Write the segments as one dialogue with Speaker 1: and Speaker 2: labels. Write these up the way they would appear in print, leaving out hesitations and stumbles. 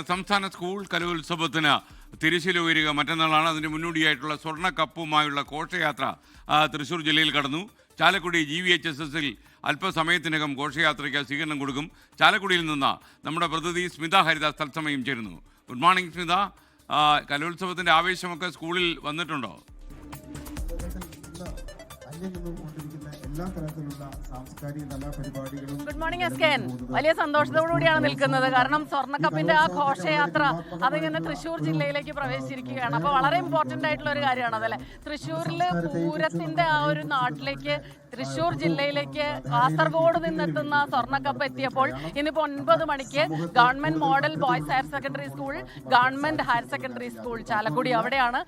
Speaker 1: സംസ്ഥാന സ്കൂൾ കലോത്സവത്തിന് തിരശ്ശീല ഉയരുക മറ്റന്നാളാണ്. അതിന് മുന്നോടിയായിട്ടുള്ള സ്വർണ്ണ കപ്പുമായുള്ള ഘോഷയാത്ര തൃശ്ശൂർ ജില്ലയിൽ കടന്നു. ചാലക്കുടി GVHSSൽ അല്പസമയത്തിനകം ഘോഷയാത്രയ്ക്ക് സ്വീകരണം കൊടുക്കും. ചാലക്കുടിയിൽ നിന്ന് നമ്മുടെ പ്രതിനിധി സ്മിത ഹരിദാസ് തത്സമയം ചേരുന്നു. Good morning Smitha. കലോത്സവത്തിൻ്റെ ആവേശമൊക്കെ സ്കൂളിൽ വന്നിട്ടുണ്ടോ?
Speaker 2: ഗുഡ് മോർണിംഗ് എസ്കേൻ. വലിയ സന്തോഷത്തോടുകൂടിയാണ് നിൽക്കുന്നത്. കാരണം സ്വർണ്ണക്കപ്പിന്റെ ആ ഘോഷയാത്ര അതിങ്ങനെ തൃശ്ശൂർ ജില്ലയിലേക്ക് പ്രവേശിച്ചിരിക്കുകയാണ്. അപ്പോൾ വളരെ ഇമ്പോർട്ടന്റ് ആയിട്ടുള്ള ഒരു കാര്യമാണ് അതല്ലേ. തൃശ്ശൂരില് പൂരത്തിന്റെ ആ ഒരു നാട്ടിലേക്ക് തൃശ്ശൂർ ജില്ലയിലേക്ക് കാസർഗോഡ് നിന്നെത്തുന്ന സ്വർണ്ണക്കപ്പ് എത്തിയപ്പോൾ ഇന്നിപ്പോൾ 9 മണിക്ക് government model boys higher secondary school, government higher secondary school Chalakudy അവിടെയാണ്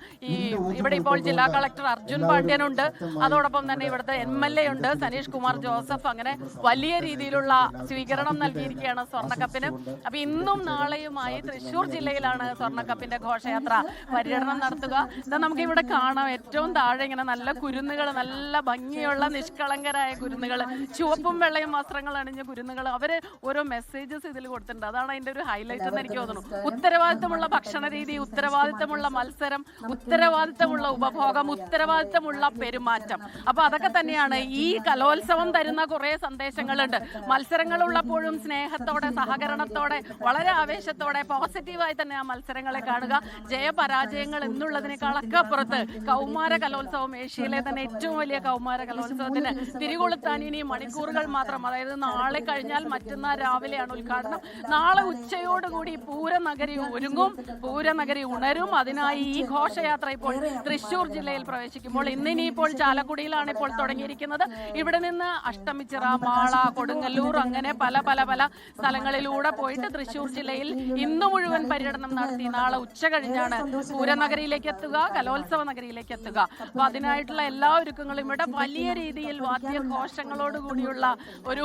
Speaker 2: ഇവിടെ ഇപ്പോൾ ജില്ലാ കളക്ടർ അർജുൻ പാണ്ഡ്യനുണ്ട്. അതോടൊപ്പം തന്നെ ഇവിടുത്തെ MLA ഉണ്ട് സനീഷ് കുമാർ ജോസഫ്. അങ്ങനെ വലിയ രീതിയിലുള്ള സ്വീകരണം നൽകിയിരിക്കുകയാണ് സ്വർണ്ണക്കപ്പിന്. അപ്പൊ ഇന്നും നാളെയുമായി തൃശ്ശൂർ ജില്ലയിലാണ് സ്വർണ്ണക്കപ്പിന്റെ ഘോഷയാത്ര പര്യടനം നടത്തുക. ഇതാ നമുക്ക് ഇവിടെ കാണാം, ഏറ്റവും താഴെ ഇങ്ങനെ നല്ല കുരുന്നുകൾ, നല്ല ഭംഗിയുള്ള നിഷ്കളങ്കരായ കുരുന്നുകൾ, ചുവപ്പും വെള്ളയും വസ്ത്രങ്ങൾ അണിഞ്ഞ കുരുന്നുകൾ. അവര് ഓരോ മെസ്സേജസ് ഇതിൽ കൊടുത്തിട്ടുണ്ട്. അതാണ് അതിന്റെ ഒരു ഹൈലൈറ്റ് എന്ന് എനിക്ക് തോന്നുന്നു. ഉത്തരവാദിത്തമുള്ള ഭക്ഷണ രീതി, ഉത്തരവാദിത്തമുള്ള മത്സരം, ഉത്തരവാദിത്തമുള്ള ഉപഭോഗം, ഉത്തരവാദിത്തമുള്ള പെരുമാറ്റം. അപ്പൊ അതൊക്കെ തന്നെയാണ് ഈ കലോത്സവം തരുന്ന കുറെ സന്ദേശങ്ങളുണ്ട്. മത്സരങ്ങൾ ഉള്ളപ്പോഴും സ്നേഹത്തോടെ, സഹകരണത്തോടെ, വളരെ ആവേശത്തോടെ, പോസിറ്റീവായി തന്നെ ആ മത്സരങ്ങളെ കാണുക. ജയപരാജയങ്ങൾ എന്നുള്ളതിനേക്കാളൊക്കെ അപ്പുറത്ത് കൗമാര കലോത്സവം, ഏഷ്യയിലെ തന്നെ ഏറ്റവും വലിയ കൗമാര കലോത്സവത്തിന് തിരികൊളുത്താൻ ഇനി മണിക്കൂറുകൾ മാത്രം. അതായത് നാളെ കഴിഞ്ഞാൽ മറ്റന്നാൾ രാവിലെയാണ് ഉദ്ഘാടനം. നാളെ ഉച്ചയോടുകൂടി പൂരനഗരി ഒരുങ്ങും, പൂരനഗരി ഉണരും. അതിനായി ഈ ഘോഷയാത്ര ഇപ്പോൾ തൃശ്ശൂർ ജില്ലയിൽ പ്രവേശിക്കുമ്പോൾ ഇന്നിനിപ്പോൾ ചാലക്കുടിയിലാണ് ഇപ്പോൾ തുടങ്ങിയിരിക്കുന്നത്. ഇവിടെ നിന്ന് അഷ്ടമിച്ചിറ, മാള, കൊടുങ്ങല്ലൂർ, അങ്ങനെ പല പല പല സ്ഥലങ്ങളിലൂടെ പോയിട്ട് തൃശ്ശൂർ ജില്ലയിൽ ഇന്ന് മുഴുവൻ പര്യടനം നടത്തി നാളെ ഉച്ച കഴിഞ്ഞാണ് പൂരനഗരിയിലേക്ക് എത്തുക, കലോത്സവ നഗരിയിലേക്ക് എത്തുക. അപ്പൊ അതിനായിട്ടുള്ള എല്ലാ ഒരുക്കങ്ങളും ഇവിടെ വലിയ രീതിയിൽ വാദ്യഘോഷങ്ങളോടുകൂടിയുള്ള ഒരു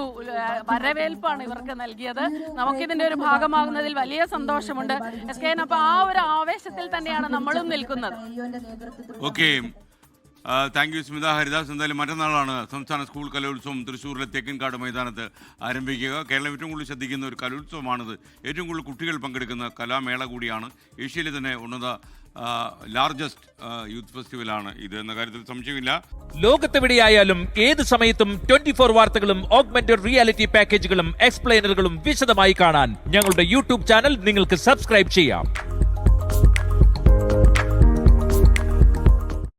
Speaker 2: വരവേൽപ്പാണ് ഇവർക്ക് നൽകിയത്. നമുക്കിതിന്റെ ഒരു ഭാഗമാകുന്നതിൽ വലിയ സന്തോഷമുണ്ട് എസ്കേൻ. അപ്പൊ ആ ഒരു ആവേശത്തിൽ തന്നെയാണ് നമ്മളും നിൽക്കുന്നത്.
Speaker 1: Okay, thank you Smitha Haridas. എന്തായാലും മറ്റന്നാളാണ് സംസ്ഥാന സ്കൂൾ കലോത്സവം തൃശ്ശൂരിലെ തെക്കൻകാട് മൈതാനത്ത് ആരംഭിക്കുക. കേരളം ഏറ്റവും കൂടുതൽ ശ്രദ്ധിക്കുന്ന ഒരു കലോത്സവമാണിത്. ഏറ്റവും കൂടുതൽ കുട്ടികൾ പങ്കെടുക്കുന്ന കലാമേള കൂടിയാണ്. ഏഷ്യയിലെ തന്നെ ഉന്നത ലാർജസ്റ്റ് യൂത്ത് ഫെസ്റ്റിവലാണ് ഇത് എന്ന കാര്യത്തിൽ സംശയമില്ല.
Speaker 3: ലോകത്തെവിടെയായാലും ഏത് സമയത്തും 24 വാർത്തകളും ഓഗ്മെന്റഡ് റിയാലിറ്റി പാക്കേജുകളും എക്സ്പ്ലെയിനറുകളും വിശദമായി കാണാൻ ഞങ്ങളുടെ YouTube ചാനൽ നിങ്ങൾക്ക് സബ്സ്ക്രൈബ് ചെയ്യാം.